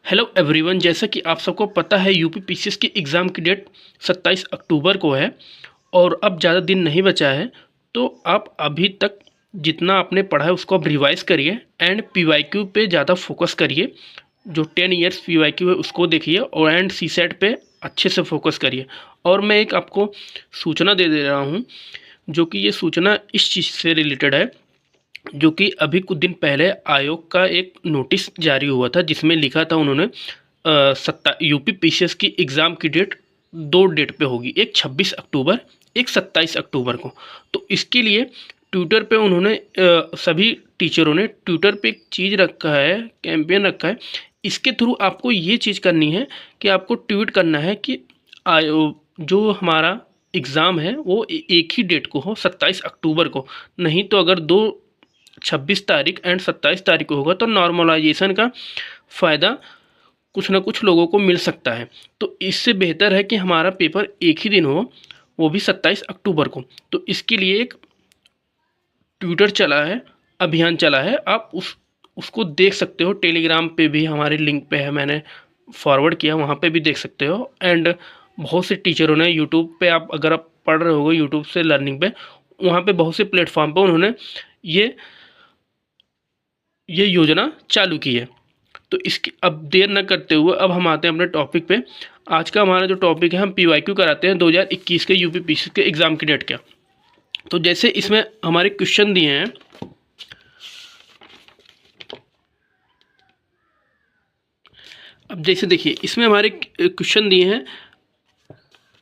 Hello everyone, जैसा कि आप सबको पता है यूपी पीसीएस की एग्ज़ाम की डेट 27 अक्टूबर को है और अब ज़्यादा दिन नहीं बचा है। तो आप अभी तक जितना आपने पढ़ा है उसको आप रिवाइज़ करिए एंड पीवाईक्यू पे ज़्यादा फोकस करिए। जो 10 इयर्स पीवाईक्यू है उसको देखिए और एंड सीसेट पे अच्छे से फोकस करिए। और मैं एक आपको सूचना दे रहा हूँ, जो कि ये सूचना इस चीज़ से रिलेटेड है, जो कि अभी कुछ दिन पहले आयोग का एक नोटिस जारी हुआ था जिसमें लिखा था उन्होंने सत्ता यूपी पीसीएस की एग्ज़ाम की डेट दो डेट पे होगी, एक 26 अक्टूबर, एक 27 अक्टूबर को। तो इसके लिए ट्विटर पे उन्होंने सभी टीचरों ने ट्विटर पे एक चीज़ रखा है, कैंपेन रखा है। इसके थ्रू आपको ये चीज़ करनी है कि आपको ट्वीट करना है कि जो हमारा एग्ज़ाम है वो एक ही डेट को हो, 27 अक्टूबर को। नहीं तो अगर 26 तारीख एंड 27 तारीख को होगा तो नॉर्मलाइजेशन का फ़ायदा कुछ ना कुछ लोगों को मिल सकता है। तो इससे बेहतर है कि हमारा पेपर एक ही दिन हो, वो भी 27 अक्टूबर को। तो इसके लिए एक ट्विटर चला है, अभियान चला है, आप उसको देख सकते हो। टेलीग्राम पे भी हमारे लिंक पे है, मैंने फॉरवर्ड किया, वहाँ पे भी देख सकते हो। एंड बहुत से टीचरों ने यूट्यूब पे, आप अगर आप पढ़ रहे होगे यूट्यूब से लर्निंग पे, वहाँ पे बहुत से प्लेटफॉर्म पे उन्होंने ये योजना चालू की है। तो इसकी अब देर न करते हुए अब हम आते हैं अपने टॉपिक पे। आज का हमारा जो टॉपिक है, हम पीवाईक्यू कराते हैं 2021 के यूपी पीसीएस के एग्ज़ाम की डेट का। तो जैसे इसमें हमारे क्वेश्चन दिए हैं, अब जैसे देखिए इसमें हमारे क्वेश्चन दिए हैं,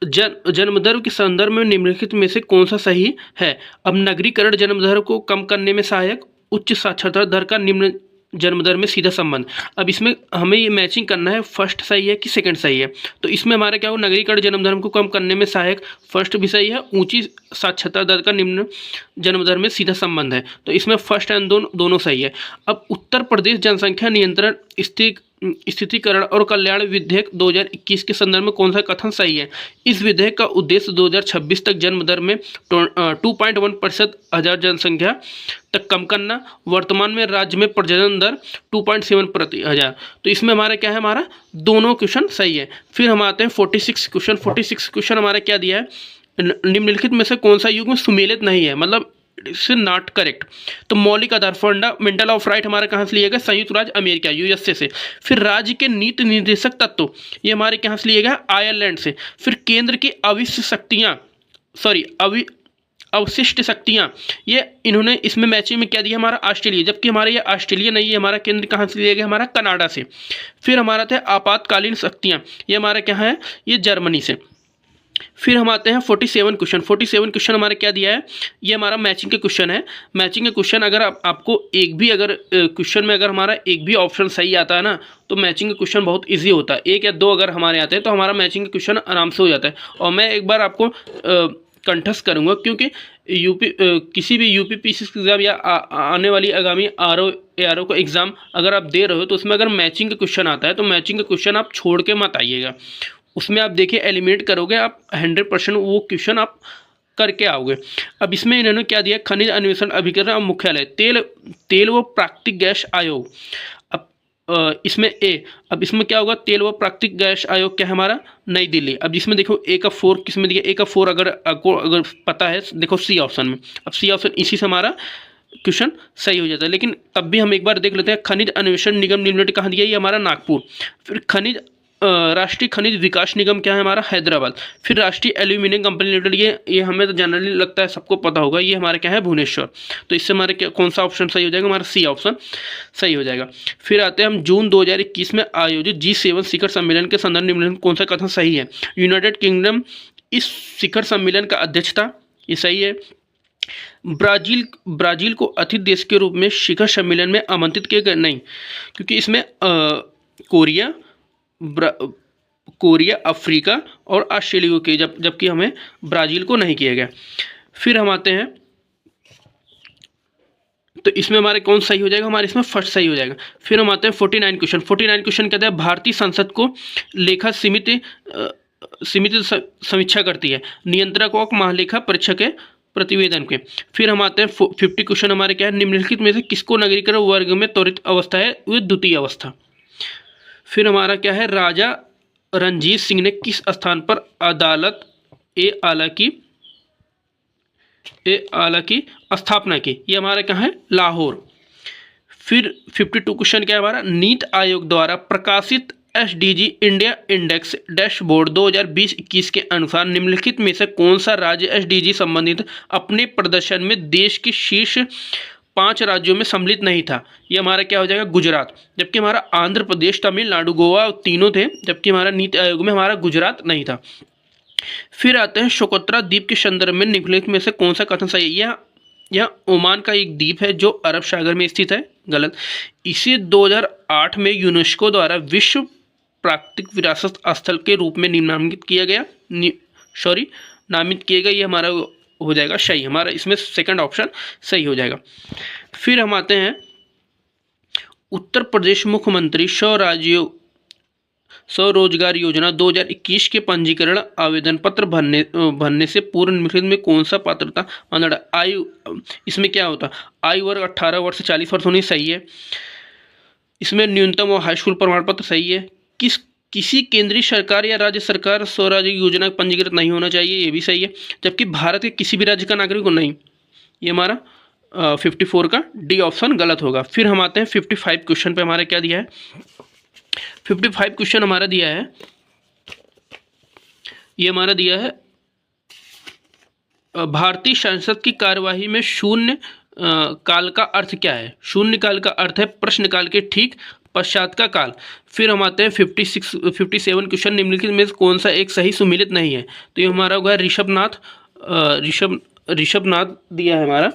जन्म दर के संदर्भ में निम्नलिखित में से कौन सा सही है। अब नगरीकरण जन्म दर को कम करने में सहायक, उच्च साक्षरता दर का निम्न जन्म दर में सीधा संबंध। अब इसमें हमें ये मैचिंग करना है, फर्स्ट सही है कि सेकंड सही है। तो इसमें हमारा क्या हो, नगरीकरण जन्म दर को कम करने में सहायक फर्स्ट भी सही है, ऊंची साक्षरता दर का निम्न जन्म दर में सीधा संबंध है। तो इसमें फर्स्ट एंड दोनों सही है। अब उत्तर प्रदेश जनसंख्या नियंत्रण स्थितिकरण और कल्याण विधेयक 2021 के संदर्भ में कौन सा कथन सही है। इस विधेयक का उद्देश्य 2026 तक जन्म दर में 2.1% हजार जनसंख्या तक कम करना। वर्तमान में राज्य में प्रजनन दर 2.7 प्रति हजार। तो इसमें हमारा क्या है, हमारा दोनों क्वेश्चन सही है। फिर हम आते हैं 46 क्वेश्चन। 46 क्वेश्चन हमारा क्या दिया है, निम्नलिखित में से कौन सा युग्म सुमेलित नहीं है, मतलब इट्स नॉट करेक्ट। तो मौलिक आधार, फंडामेंटल ऑफ राइट, हमारा कहाँ से लिया गया, संयुक्त राज्य अमेरिका यूएसए से। फिर राज्य के नीति निर्देशक तत्व, ये हमारे कहाँ से लिया गया, आयरलैंड से। फिर केंद्र की अवशिष्ट शक्तियाँ, ये इन्होंने इसमें मैचिंग में क्या दिया, हमारा ऑस्ट्रेलिया, जबकि हमारा ये ऑस्ट्रेलिया नहीं है, हमारा केंद्र कहाँ से लिया गया, हमारा कनाडा से। फिर हमारा था आपातकालीन शक्तियाँ, ये हमारा क्या है, ये जर्मनी से। फिर हम आते हैं 47 क्वेश्चन। 47 क्वेश्चन हमारे क्या दिया है, ये हमारा मैचिंग के क्वेश्चन है। मैचिंग के क्वेश्चन अगर आपको एक भी अगर क्वेश्चन में अगर हमारा एक भी ऑप्शन सही आता है ना, तो मैचिंग का क्वेश्चन बहुत इजी होता है। एक या दो अगर हमारे आते हैं तो हमारा मैचिंग का क्वेश्चन आराम से हो जाता है। और मैं एक बार आपको कंठस्थ करूँगा, क्योंकि किसी भी यूपी पीसीएस एग्ज़ाम या आने वाली आगामी आरओ को एग्ज़ाम अगर आप दे रहे हो तो उसमें अगर मैचिंग का क्वेश्चन आता है तो मैचिंग का क्वेश्चन आप छोड़ के मत आइएगा। उसमें आप देखिए एलिमिनेट करोगे आप 100% वो क्वेश्चन आप करके आओगे। अब इसमें इन्होंने क्या दिया, खनिज अन्वेषण अभिकरण और मुख्यालय, तेल व प्राकृतिक गैस आयोग। अब इसमें अब इसमें क्या होगा, तेल व प्राकृतिक गैस आयोग क्या है, हमारा नई दिल्ली। अब इसमें देखो ए का 4 किसमें दिया, ए का 4 अगर आपको अगर पता है देखो सी ऑप्शन में। अब सी ऑप्शन इसी से हमारा क्वेश्चन सही हो जाता है। लेकिन तब भी हम एक बार देख लेते हैं, खनिज अन्वेषण निगम लिमिटेड कहाँ दिया, ये हमारा नागपुर। फिर राष्ट्रीय खनिज विकास निगम क्या है, हमारा हैदराबाद। फिर राष्ट्रीय एल्यूमिनियम कंपनी लिमिटेड, ये हमें तो जनरली लगता है सबको पता होगा, ये हमारे क्या है, भुवनेश्वर। तो इससे हमारे कौन सा ऑप्शन सही हो जाएगा, हमारा सी ऑप्शन सही हो जाएगा। फिर आते हैं हम जून 2021 में आयोजित G7 शिखर सम्मेलन के संदर्भ में कौन सा कथन सही है। यूनाइटेड किंगडम इस शिखर सम्मेलन का अध्यक्ष था, ये सही है। ब्राज़ील को अतिथि देश के रूप में शिखर सम्मेलन में आमंत्रित किया गया नहीं, क्योंकि इसमें कोरिया, अफ्रीका और ऑस्ट्रेलिया के, जबकि हमें ब्राज़ील को नहीं किया गया। फिर हम आते हैं, तो इसमें हमारे कौन सही हो जाएगा, हमारे इसमें फर्स्ट सही हो जाएगा। फिर हम आते हैं 49 क्वेश्चन। 49 क्वेश्चन कहते हैं भारतीय संसद को लेखा सीमित समीक्षा करती है, नियंत्रक और महालेखा परीक्षक के प्रतिवेदन के। फिर हम आते हैं 50 क्वेश्चन हमारे क्या है, निम्नलिखित में से किसको नगरीकरण वर्ग में त्वरित अवस्था है, वह द्वितीय अवस्था। फिर हमारा क्या है, राजा रणजीत सिंह ने किस स्थान पर अदालत ए आला की स्थापना की? ये हमारा क्या है, लाहौर। फिर 52 क्वेश्चन क्या है हमारा, नीति आयोग द्वारा प्रकाशित एसडीजी इंडिया इंडेक्स डैशबोर्ड 2020-21 के अनुसार निम्नलिखित में से कौन सा राज्य एसडीजी संबंधित अपने प्रदर्शन में देश के शीर्ष 5 राज्यों में सम्मिलित नहीं था? ये हमारा क्या हो जाएगा, गुजरात। जबकि हमारा आंध्र प्रदेश, तमिलनाडु, गोवा तीनों थे, जबकि हमारा नीति आयोग में हमारा गुजरात नहीं था। फिर आते हैं सोकोत्रा द्वीप के संदर्भ में निम्नलिखित में से कौन सा कथन सही है? यह ओमान का एक द्वीप है जो अरब सागर में स्थित है, गलत। इसे 2008 में यूनेस्को द्वारा विश्व प्राकृतिक विरासत स्थल के रूप में नामित किया गया, नामित किया गया। ये हमारा हो जाएगा सही, हमारा इसमें सेकंड ऑप्शन सही हो जाएगा। फिर हम आते हैं उत्तर प्रदेश मुख्यमंत्री स्वरोजगार योजना 2021 के पंजीकरण आवेदन पत्र भरने से पूर्व निम्नलिखित में कौन सा पात्रता मानदंड? आयु, इसमें क्या होता है, आयु वर्ग 18 वर्ष से 40 वर्ष होनी सही है। इसमें न्यूनतम और हाई स्कूल प्रमाण पत्र सही है। किसी केंद्रीय सरकार या राज्य सरकार स्वरोजगार योजना पंजीकृत नहीं होना चाहिए, ये भी सही है। जबकि भारत के किसी भी राज्य का नागरिक को नहीं, ये हमारा 54 का डी ऑप्शन गलत होगा। फिर हम आते हैं 55 क्वेश्चन पे, हमारा क्या दिया है, 55 क्वेश्चन हमारा दिया है, ये हमारा दिया है भारतीय संसद की कार्यवाही में शून्य काल का अर्थ क्या है? शून्य काल का अर्थ है प्रश्नकाल के ठीक पश्चात का काल। फिर हम आते हैं 57 क्वेश्चन, निम्नलिखित में कौन सा एक सही सुमिलित नहीं है? तो ये हमारा होगा ऋषभनाथ दिया है हमारा,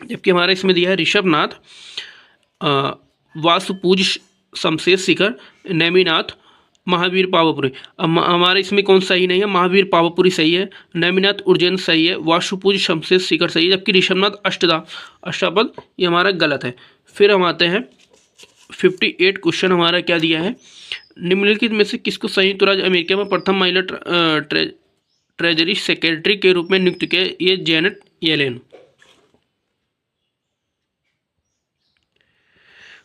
जबकि हमारा इसमें दिया है ऋषभनाथ, वासुपूज शमशेर शिखर, नेमिनाथ, महावीर पावापुरी। अब हमारे इसमें कौन सही नहीं है? महावीर पावापुरी सही है, नेमिनाथ उज्जैन सही है, वासुपूज शमशेर शिखर सही है, जबकि ऋषभनाथ अष्टापद ये हमारा गलत है। फिर हम आते हैं 58 क्वेश्चन, हमारा क्या दिया है, निम्नलिखित में से किसको संयुक्त राज्य अमेरिका में प्रथम महिला ट्रेजरी सेक्रेटरी के रूप में नियुक्त किया? ये जेनेट येलेन।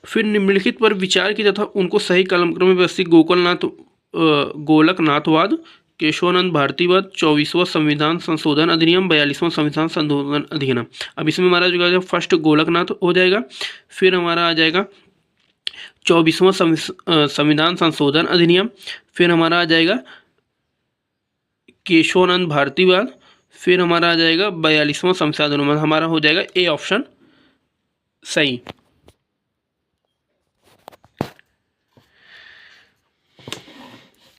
फिर निम्नलिखित पर विचार की तथा उनको सही कालक्रम में व्यवस्थित गोलकनाथवाद, केशवानंद भारतीवाद, 24वां संविधान संशोधन अधिनियम, 42वां संविधान संशोधन अधिनियम। अब इसमें हमारा जो फर्स्ट गोलकनाथ हो जाएगा। फिर हमारा आ जाएगा 24वां संविधान संशोधन अधिनियम। फिर हमारा आ जाएगा केशवानंद भारतीवाद। फिर हमारा आ जाएगा 42वां संविधान, हमारा हो जाएगा ए ऑप्शन सही।